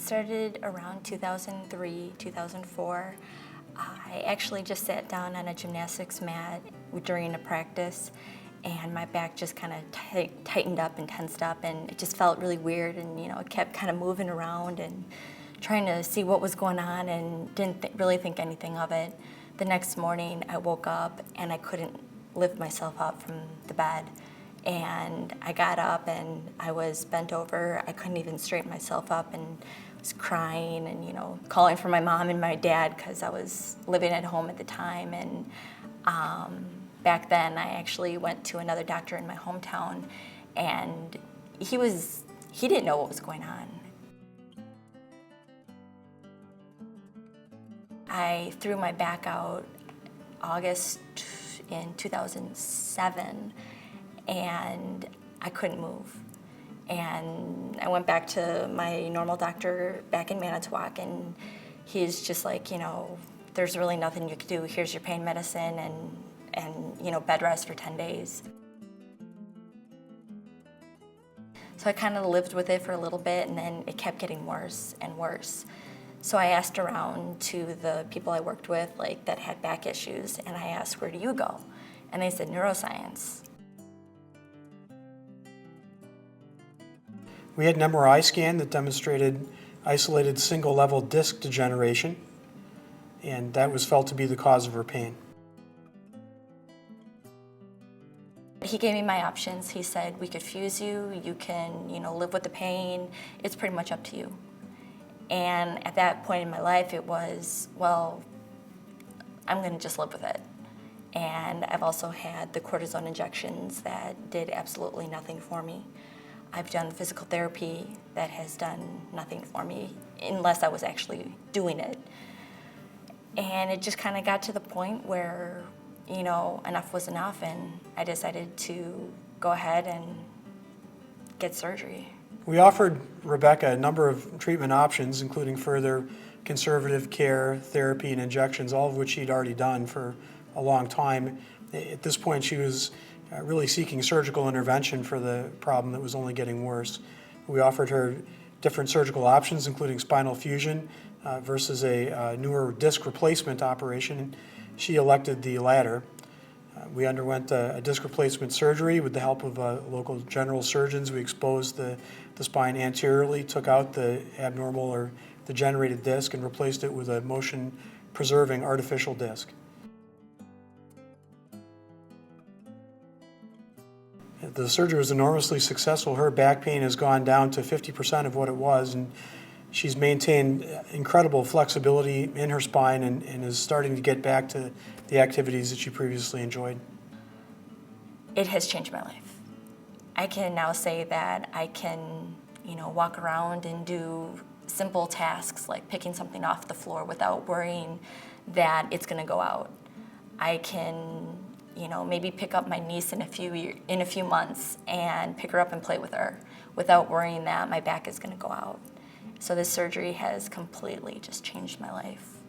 Started around 2003, 2004. I actually just sat down on a gymnastics mat during a practice, and my back just kind of tightened up and tensed up, and it just felt really weird, and it kept kind of moving around and trying to see what was going on, and didn't really think anything of it. The next morning I woke up and I couldn't lift myself up from the bed, and I got up and I was bent over. I couldn't even straighten myself up and was crying and calling for my mom and my dad because I was living at home at the time. And back then I actually went to another doctor in my hometown, and he didn't know what was going on. I threw my back out August in 2007, and I couldn't move. And I went back to my normal doctor back in Manitowoc, and he's just like, there's really nothing you can do. Here's your pain medicine and bed rest for 10 days. So I kind of lived with it for a little bit, and then it kept getting worse and worse. So I asked around to the people I worked with, that had back issues, and I asked, where do you go? And they said, neuroscience. We had an MRI scan that demonstrated isolated single-level disc degeneration, and that was felt to be the cause of her pain. He gave me my options. He said, we could fuse you, you can live with the pain, it's pretty much up to you. And at that point in my life, it was, well, I'm going to just live with it. And I've also had the cortisone injections that did absolutely nothing for me. I've done physical therapy that has done nothing for me unless I was actually doing it. And it just kind of got to the point where, enough was enough, and I decided to go ahead and get surgery. We offered Rebecca a number of treatment options, including further conservative care, therapy, and injections, all of which she'd already done for a long time. At this point, she was really seeking surgical intervention for the problem that was only getting worse. We offered her different surgical options, including spinal fusion versus a newer disc replacement operation. She elected the latter. We underwent a disc replacement surgery with the help of local general surgeons. We exposed the spine anteriorly, took out the abnormal or degenerated disc, and replaced it with a motion-preserving artificial disc. The surgery was enormously successful. Her back pain has gone down to 50% of what it was, and she's maintained incredible flexibility in her spine and is starting to get back to the activities that she previously enjoyed. It has changed my life. I can now say that I can, walk around and do simple tasks like picking something off the floor without worrying that it's going to go out. I can, maybe pick up my niece in a few months and pick her up and play with her without worrying that my back is going to go out. So this surgery has completely just changed my life.